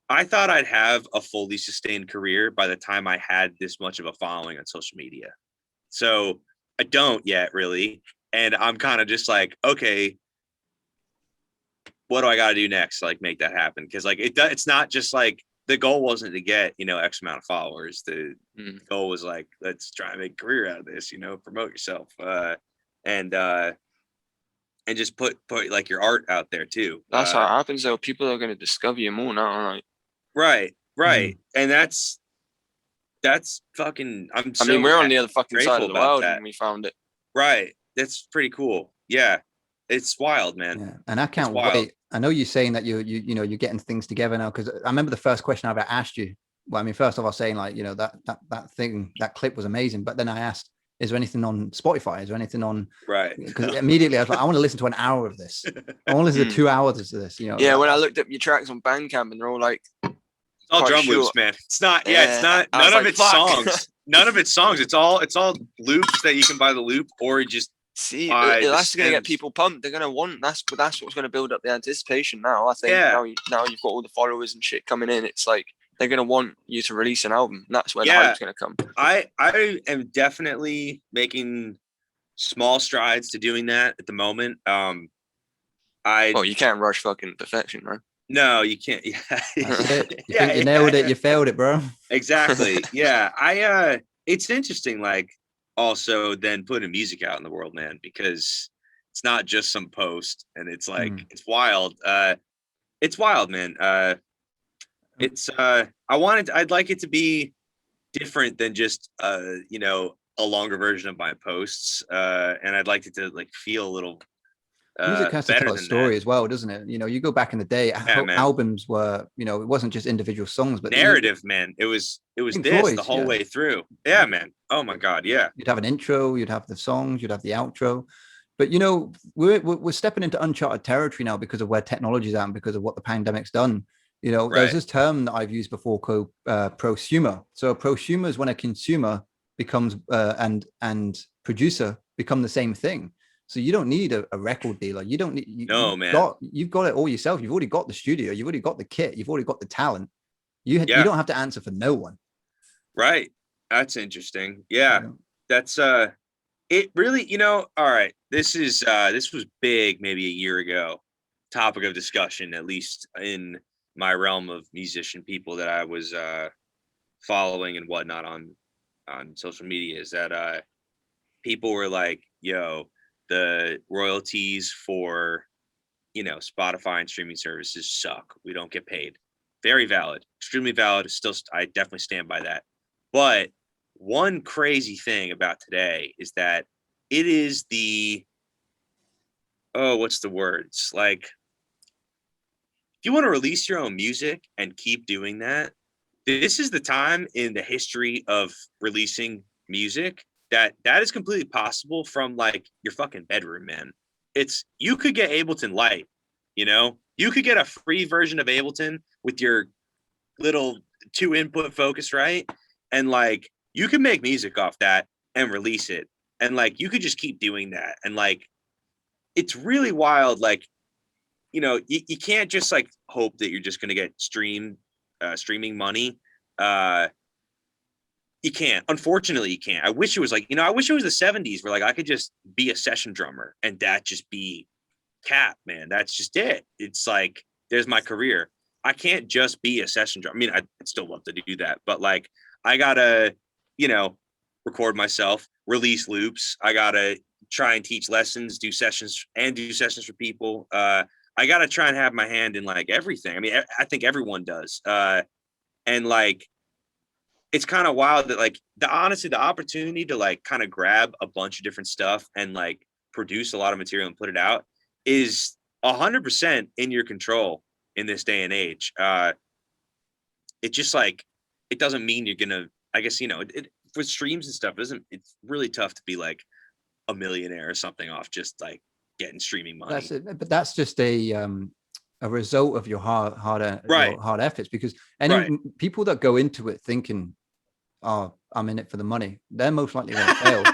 I thought I'd have a fully sustained career by the time I had this much of a following on social media. So I don't yet, really. And I'm kind of just like, okay, what do I got to do next to like make that happen? Because like it's not just like, the goal wasn't to get X amount of followers. The goal was like, let's try and make a career out of this, promote yourself, and just put like your art out there too. That's how it happens though. People are going to discover you more now, right? And that's fucking, we're on the other fucking side of the world and we found it. Right. That's pretty cool. Yeah. It's wild, man. Yeah. And I can't wait. I know you're saying that you're getting things together now, because I remember the first question I ever asked you. Well, I mean, first of all, saying like, that clip was amazing. But then I asked, is there anything on Spotify? Is there anything on? Right. Because immediately I was like, I want to listen to an hour of this. I want to listen to 2 hours of this. Yeah. When I looked up your tracks on Bandcamp, and they're all like, it's all drum loops, man. It's not. Yeah, it's not. None of it's songs. None of it's songs. It's all loops that you can buy the loop, or just see. That's going to get people pumped. They're going to want. That's what's going to build up the anticipation now. I think now you've got all the followers and shit coming in. It's like they're going to want you to release an album. And that's where the hype's going to come. I am definitely making small strides to doing that at the moment. You can't rush fucking perfection, right? No, you can't. Yeah. Think you nailed it, you failed it, bro. Exactly. Yeah. It's interesting, like, also then putting music out in the world, man, because it's not just some post, and it's like it's wild. It's wild, man. I'd like it to be different than just a longer version of my posts, and I'd like it to like feel a little music has to tell a story as well, doesn't it? You go back in the day, albums were, it wasn't just individual songs, but narrative, man. It was the whole way through. Yeah, man. Oh my God. Yeah. You'd have an intro, you'd have the songs, you'd have the outro. But we're stepping into uncharted territory now because of where technology's at and because of what the pandemic's done. There's this term that I've used before called prosumer. So a prosumer is when a consumer becomes and producer become the same thing. So you don't need a record dealer. You don't need. You've got it all yourself. You've already got the studio. You've already got the kit. You've already got the talent. You don't have to answer for no one. Right. That's interesting. Yeah. That's it really. All right. This was big maybe a year ago. Topic of discussion, at least in my realm of musician people that I was following and whatnot on social media, is that people were like, yo, the royalties for Spotify and streaming services suck. We don't get paid. Very valid, extremely valid. Still, I definitely stand by that. But one crazy thing about today is that it is what's the word? It's like, if you want to release your own music and keep doing that, this is the time in the history of releasing music that is completely possible from like your fucking bedroom, man. You could get Ableton Lite, you could get a free version of Ableton with your little 2-input Focusrite, and like you can make music off that and release it, and like you could just keep doing that, and like it's really wild. Like, you can't just like hope that you're just going to get streaming money. You can't. Unfortunately, you can't. I wish it was like, I wish it was the 70s where like I could just be a session drummer and that just be cap, man. That's just it. It's like, there's my career. I can't just be a session drummer. I mean, I'd still love to do that, but like I gotta, record myself, release loops. I gotta try and teach lessons, do sessions for people. I gotta try and have my hand in like everything. I mean, I think everyone does. And like, it's kind of wild that like the opportunity to like kind of grab a bunch of different stuff and like produce a lot of material and put it out is 100% in your control in this day and age. It just like, it doesn't mean you're gonna, I guess, with streams and stuff, it's really tough to be like a millionaire or something off just like getting streaming money. That's it. But that's just a result of your hard efforts, because people that go into it thinking, oh, I'm in it for the money, they're most likely going to fail.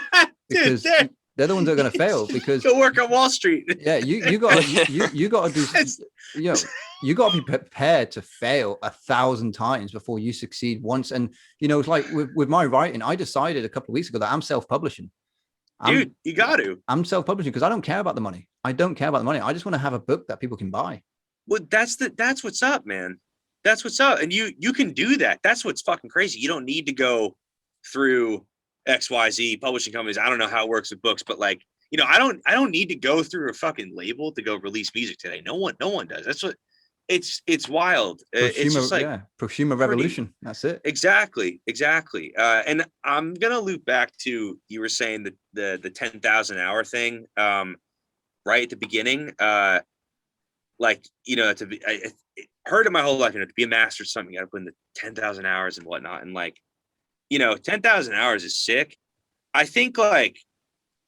Because they're the ones that are going to fail, because go work on Wall Street. Yeah, you got to do, you got to be prepared to fail 1,000 times before you succeed once. And it's like with my writing, I decided a couple of weeks ago that I'm self-publishing. Dude, you got to. I'm self-publishing because I don't care about the money. I just want to have a book that people can buy. Well, that's what's up, man. That's what's up. And you can do that. That's what's fucking crazy. You don't need to go through XYZ publishing companies. I don't know how it works with books, but like, I don't need to go through a fucking label to go release music today. No one does. That's what it's wild. It's just like prosumer revolution. That's it. Exactly. And I'm going to loop back to, you were saying the 10,000 hour thing, right at the beginning. Like, I heard it my whole life, to be a master of something, you got to put in the 10,000 hours and whatnot. And like, 10,000 hours is sick. I think like,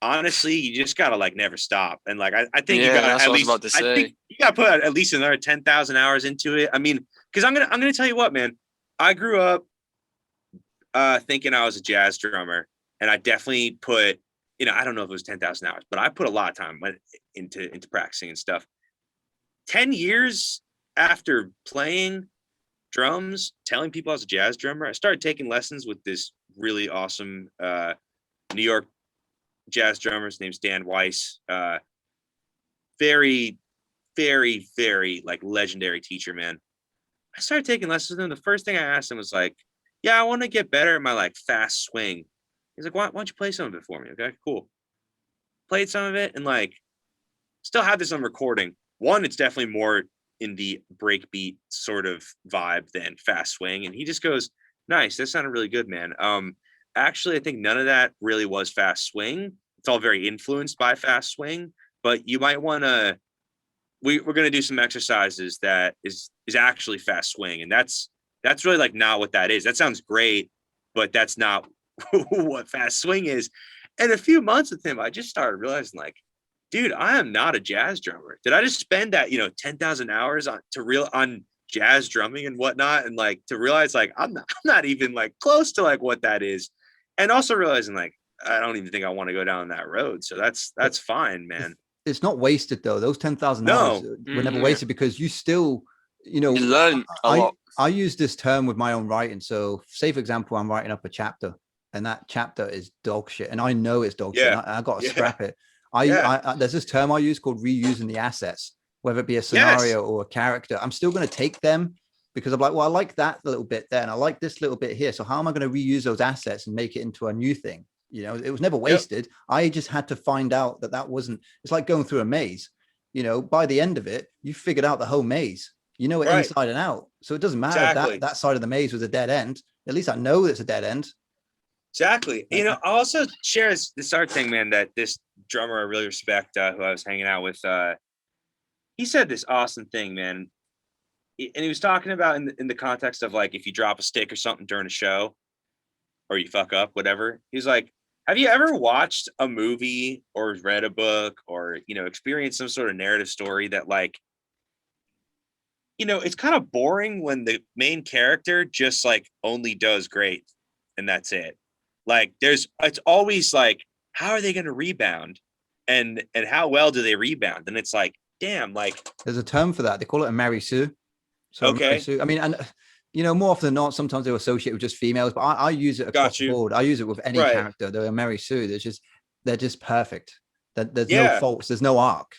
honestly, you just got to like never stop. And like, I think you got to at least, I think you got to put at least another 10,000 hours into it. I mean, cause I'm going to tell you what, man, I grew up thinking I was a jazz drummer, and I definitely put, I don't know if it was 10,000 hours, but I put a lot of time into practicing and stuff. 10 years after playing drums, telling people I was a jazz drummer, I started taking lessons with this really awesome New York jazz drummer. His name's Dan Weiss. Very, very, very like legendary teacher, man. I started taking lessons with him. The first thing I asked him was like, yeah, I want to get better at my like fast swing. He's like, why don't you play some of it for me? Okay, cool. Played some of it, and like still have this on recording. One, it's definitely more in the breakbeat sort of vibe than fast swing. And he just goes, nice, that sounded really good, man. Actually, I think none of that really was fast swing. It's all very influenced by fast swing, but you might want to, we're going to do some exercises that is actually fast swing. And that's really like not what that is. That sounds great, but that's not what fast swing is. And a few months with him, I just started realizing like, dude, I am not a jazz drummer. Did I just spend that, 10,000 hours on jazz drumming and whatnot? And like, to realize like, I'm not even like close to like what that is. And also realizing like, I don't even think I want to go down that road. So that's fine, man. It's not wasted though. Those 10,000 hours were never wasted, because you still, you learn a lot. I use this term with my own writing. So say, for example, I'm writing up a chapter, and that chapter is dog shit. And I know it's dog shit. I got to scrap it. There's this term I use called reusing the assets, whether it be a scenario or a character. I'm still going to take them, because I'm like, well, I like that little bit there, and I like this little bit here. So how am I going to reuse those assets and make it into a new thing? It was never wasted. I just had to find out that wasn't, it's like going through a maze. you know, by the end of it, you figured out the whole maze. You know it inside and out. So it doesn't matter if that side of the maze was a dead end. At least I know it's a dead end. Exactly. You know, I also share this other thing, man, that this drummer I really respect, who I was hanging out with, he said this awesome thing, man. And he was talking about in the context of like, if you drop a stick or something during a show or you fuck up, whatever. He's like, have you ever watched a movie or read a book or, you know, experienced some sort of narrative story that like, you know, it's kind of boring when the main character just like only does great and that's it. Like it's always like, how are they going to rebound and how well do they rebound? And it's like, damn, like there's a term for that. They call it a Mary Sue. So okay. Mary Sue, I mean, and you know, more often than not, sometimes they associate with just females, but I use it across the board. I use it with any character. They're a Mary Sue. They're just perfect. There's no faults. There's no arc.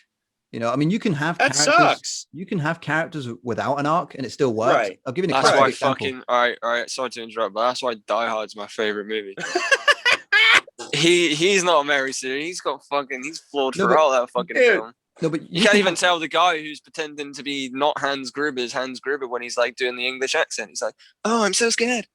You know, I mean, you can have characters. You can have characters without an arc, and it still works. Right. I'll give you an example. All right. Sorry to interrupt, but that's why Die Hard's my favorite movie. He's not a Mary Sue. He's flawed throughout that fucking film. No, but you can't even tell the guy who's pretending to be not Hans Gruber is Hans Gruber when he's like doing the English accent. He's like, "Oh, I'm so scared."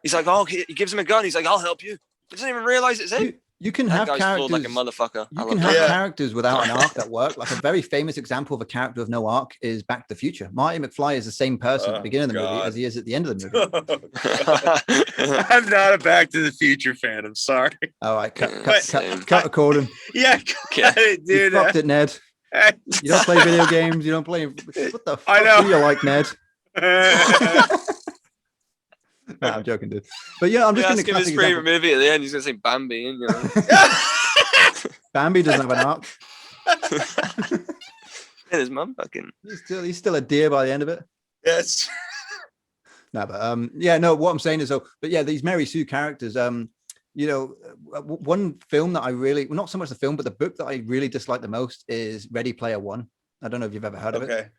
He's like, "Oh," he gives him a gun. He's like, "I'll help you." He doesn't even realize it's him. You can have characters like a motherfucker. You can have characters without an arc that work. Like a very famous example of a character with no arc is Back to the Future. Marty McFly is the same person at the beginning of the movie as he is at the end of the movie. I'm not a Back to the Future fan. I'm sorry. All right, cut recording. Yeah, cut it, dude. You fucked it, Ned. You don't play video games. You don't play. What the fuck do you like, Ned? No, I'm joking, dude. But yeah, I'm just going to give his favorite movie at the end. He's going to say Bambi, and you know. Bambi doesn't have an arc. And his mum fucking. He's still a deer by the end of it. Yes. No, but what I'm saying is, but yeah, these Mary Sue characters. You know, one film that I really, not so much the film, but the book that I really dislike the most is Ready Player One. I don't know if you've ever heard of it. Okay.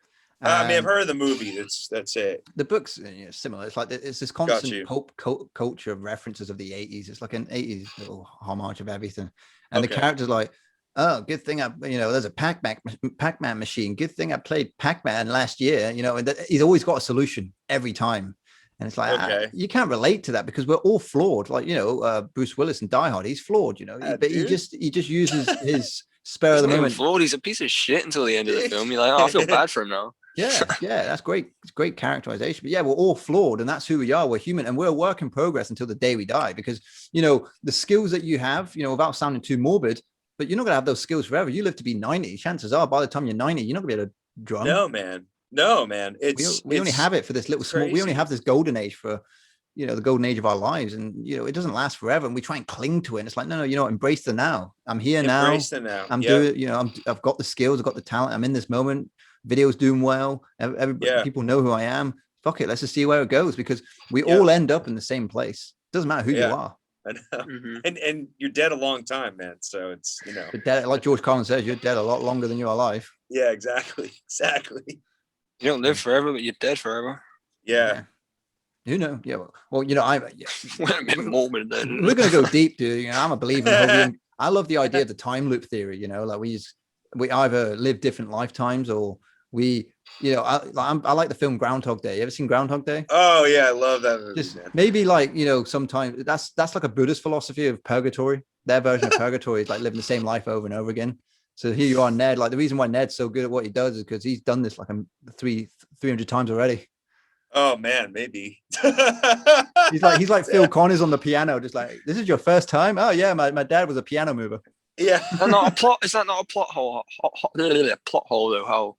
I mean, I've heard of the movie. That's it. The book's similar. It's like it's this constant pulp culture of references of the 80s. It's like an 80s little homage of everything. And the character's like, oh, good thing there's a Pac-Man machine. Good thing I played Pac-Man last year. You know, and he's always got a solution every time. And it's like, you can't relate to that because we're all flawed. Like, you know, Bruce Willis in Die Hard, he's flawed, you know, but he just uses his spur of the moment. Flawed. He's a piece of shit until the end of the film. You're like, oh, I feel bad for him now. Yeah, that's great. It's great characterization. But yeah, we're all flawed, and that's who we are. We're human, and we're a work in progress until the day we die. Because you know the skills that you have, you know, without sounding too morbid, but you're not gonna have those skills forever. You live to be 90. Chances are, by the time you're 90, you're not gonna be able to drum. No, man. We only have it for this little small. We only have this golden age for, you know, the golden age of our lives, and you know it doesn't last forever. And we try and cling to it. And it's like, no, you know, embrace the now. I'm here now. Embrace the now. I'm doing. You know, I've got the skills. I've got the talent. I'm in this moment. Video's doing well. People know who I am. Fuck it. Let's just see where it goes because we all end up in the same place. Doesn't matter who you are. I know. Mm-hmm. And you're dead a long time, man. So it's, you know, you're dead, like George Carlin says, you're dead a lot longer than you are alive. Yeah, exactly. You don't live forever, but you're dead forever. Yeah. Who knows? Yeah. Well, you know, we're gonna go deep, dude. You know, I'm a believer in I love the idea of the time loop theory. You know, like we either live different lifetimes or we, you know, I like the film Groundhog Day. You ever seen Groundhog Day? Oh yeah, I love that movie. Maybe like, you know, sometimes that's like a Buddhist philosophy of purgatory. Their version of purgatory is like living the same life over and over again. So here you are, Ned. Like the reason why Ned's so good at what he does is because he's done this like 300 times already. Oh man, maybe. he's like Phil Connors on the piano, just like, this is your first time? Oh yeah, my dad was a piano mover. Yeah. Is that not a plot hole? Plot hole though, how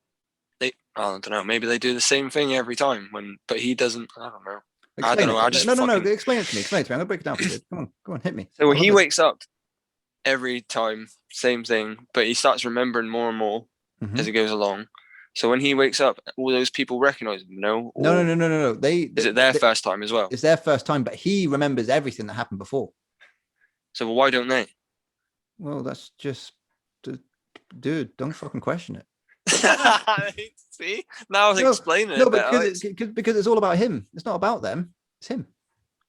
they, I don't know, maybe they do the same thing every time but he doesn't. I don't know. I don't know. No. Explain it to me. I'm gonna break it down for you. Come on, hit me. So when he wakes up every time, same thing, but he starts remembering more and more as he goes along. So when he wakes up, all those people recognize him, no? No. Is it their first time as well? It's their first time, but he remembers everything that happened before. So why don't they? Well, that's just, dude, don't fucking question it. See? Now I was explaining it. No, because it's all about him. It's not about them. It's him.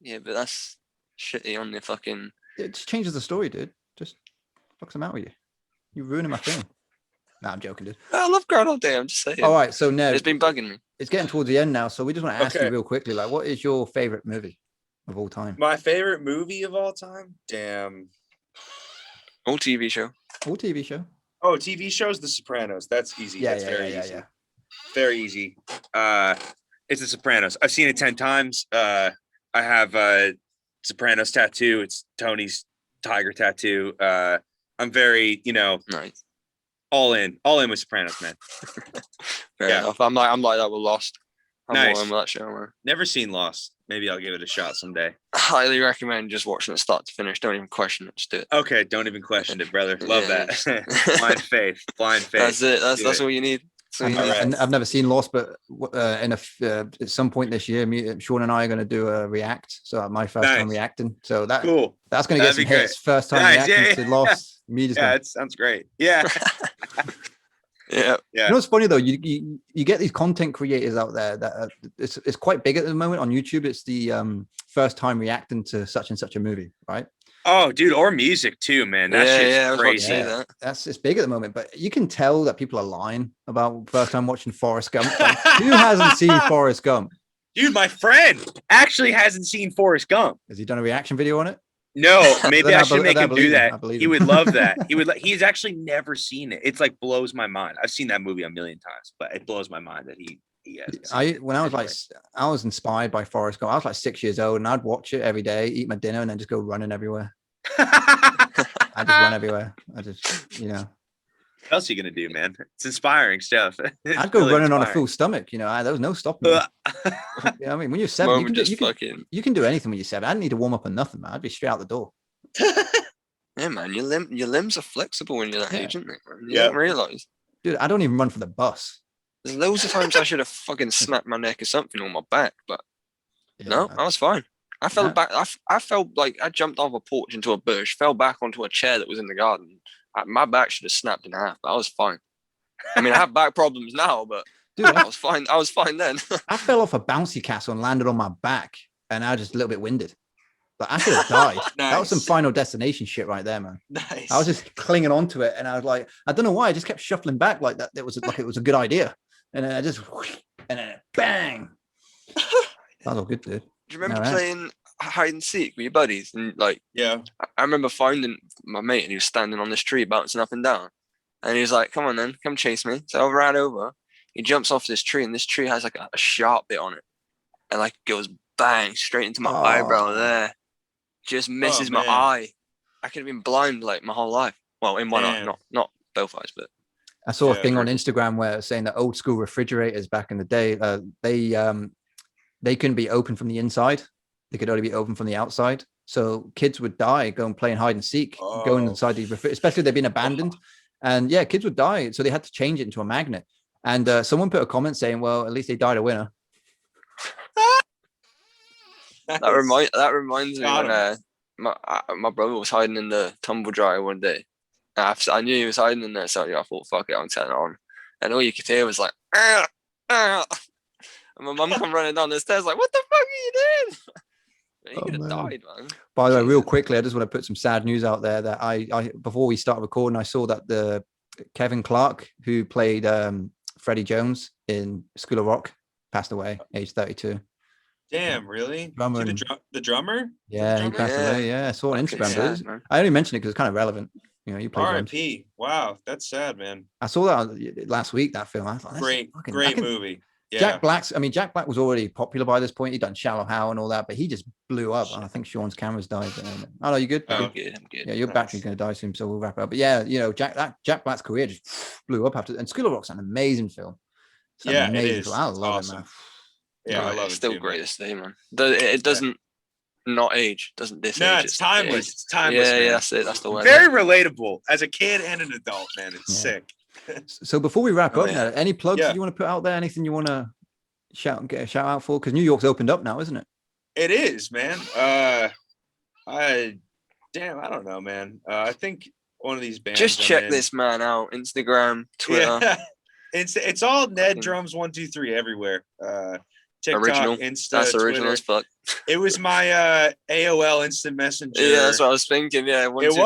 Yeah, but that's shitty on the fucking... It just changes the story, dude. Just fucks them out with you. You're ruining my thing. Nah, I'm joking, dude. I love Groundhog Day. I'm just saying. All right, so Ned, it's been bugging me. It's getting towards the end now, so we just want to ask you real quickly, like, what is your favorite movie of all time? My favorite movie of all time? Damn. All TV show. All TV show. Oh, TV shows, The Sopranos. That's easy. That's very easy. Yeah. Very easy. It's The Sopranos. I've seen it 10 times. I have a Sopranos tattoo. It's Tony's tiger tattoo. I'm very, nice. All in with Sopranos, man. Fair enough. I'm like that with Lost. I'm nice. all in with that show, man. Never seen Lost. Maybe I'll give it a shot someday. I highly recommend just watching it start to finish. Don't even question it. Just do it. Okay, don't even question it, brother. Love that. Blind faith. That's it. That's all you need. And I've never seen Lost, but at some point this year, Sean and I are going to do a react. So my first time reacting. So that's going to get some hits. First time reacting to Lost. It sounds great. Yeah. Yeah. You know what's funny though? You get these content creators out there that it's quite big at the moment on YouTube. It's the first time reacting to such and such a movie, right? Oh, dude, or music too, man. That shit's crazy. It's big at the moment, but you can tell that people are lying about first time watching Forrest Gump. Like, who hasn't seen Forrest Gump? Dude, my friend actually hasn't seen Forrest Gump. Has he done a reaction video on it? No, maybe I should make him do that. He would love that. He's actually never seen it. It's like blows my mind. I've seen that movie a million times, but it blows my mind that he hasn't. When I was like, I was inspired by Forrest Gump. I was like 6 years old, and I'd watch it every day, eat my dinner, and then just go running everywhere. I just run everywhere. What else are you gonna do, man? It's inspiring stuff. I'd go running on a full stomach. There was no stopping me. I mean, when you're 7, you can do anything when you're 7. I didn't need to warm up or nothing, man. I'd be straight out the door. Yeah, man. Your limbs are flexible when you're that age, aren't they? You don't realize. Dude, I don't even run for the bus. There's loads of times I should have fucking snapped my neck or something on my back, but no, I was fine. I fell back. I felt like I jumped off a porch into a bush, fell back onto a chair that was in the garden. My back should have snapped in half, but I was fine. I mean, I have back problems now, but dude, I was fine. I was fine then. I fell off a bouncy castle and landed on my back, and I was just a little bit winded. But I should have died. Nice. That was some Final Destination shit right there, man. Nice. I was just clinging onto it, and I was like, I don't know why, I just kept shuffling back like that. It was a good idea, and then and then bang. That was all good, dude. Do you remember playing hide and seek with your buddies? And I remember finding my mate, and he was standing on this tree bouncing up and down, and he was like, come on then, come chase me. So I ran over. He jumps off this tree, and this tree has like a sharp bit on it, and like goes bang straight into my eyebrow there. Just misses my eye. I could have been blind like my whole life. Well, in one eye, not both eyes, but I saw a thing on Instagram where it was saying that old school refrigerators back in the day, they couldn't be open from the inside. They could only be open from the outside. So kids would die going playing hide and seek, going inside these refrigerators, especially if they've been abandoned. And kids would die. So they had to change it into a magnet. And someone put a comment saying, well, at least they died a winner. That reminds me when my brother was hiding in the tumble dryer one day. I knew he was hiding in there, so I thought, fuck it, I'm turning it on. And all you could hear was like, ah, ah. And my mum come running down the stairs like, what the fuck are you doing? He could have died, man. By the way, real quickly, I just want to put some sad news out there that I before we start recording, I saw that the Kevin Clark, who played Freddie Jones in School of Rock, passed away, age 32. Damn, really? The drummer? Yeah, he passed away. Yeah, I saw it on Instagram. I only mentioned it because it's kind of relevant. You played R.I.P. Wow, that's sad, man. I saw that last week. That film. I thought, great movie. Yeah. Jack Black was already popular by this point. He'd done Shallow Hal and all that, but he just blew up. And I think Sean's camera's died. Oh no, you good? I'm good. Yeah, your battery's going to die soon, so we'll wrap up. But yeah, Jack Black's career just blew up after. And School of Rock's an amazing film. It is. I love it, man. Yeah, I love it. Still greatest day, man. It doesn't not age. Doesn't this? No, it's timeless. It's timeless. Yeah, that's it. That's the word. Very relatable as a kid and an adult, man. It's sick. So before we wrap up, now, any plugs you want to put out there? Anything you want to get a shout out for? Because New York's opened up now, isn't it? It is, man. I don't know, man. I think one of these bands. Just check this man out. Instagram, Twitter. Yeah. It's all Ned Drums 123 everywhere. TikTok, original. Insta, That's original Twitter. as fuck. It was my AOL Instant Messenger. Yeah, that's what I was thinking. Yeah, it was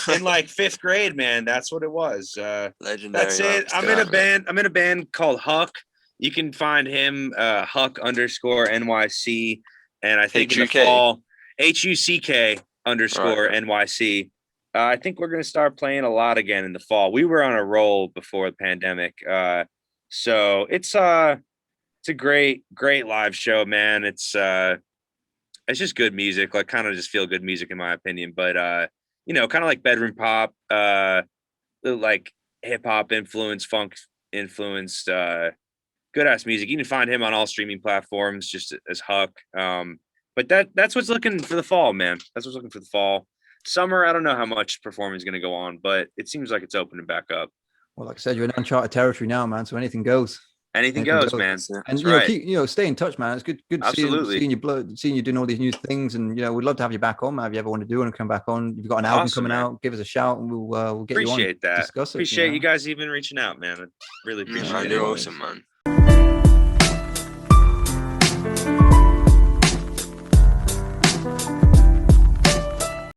in like 5th grade, man. That's what it was. Legendary. That's it. I'm in a band. I'm in a band called Huck. You can find him Huck_NYC, and I think H-U-K. in the fall HUCK_NYC. I think we're gonna start playing a lot again in the fall. We were on a roll before the pandemic, so it's a great live show, man. It's just good music, like kind of just feel good music in my opinion. But kind of like bedroom pop, like hip hop influence, funk influenced, good ass music. You can find him on all streaming platforms just as Huck. But that's what's looking for the fall, man. That's what's looking for the fall. Summer, I don't know how much performing is going to go on, but it seems like it's opening back up. Well, like I said, you're in uncharted territory now, man. So anything goes. Anything goes, man. And stay in touch, man. It's good seeing you doing all these new things. And we'd love to have you back on, man. If you ever want to do and come back on, you've got an album coming out, give us a shout and we'll get you on. Appreciate that. Discuss it. Appreciate you guys even reaching out, man. I really appreciate it. You're awesome, man.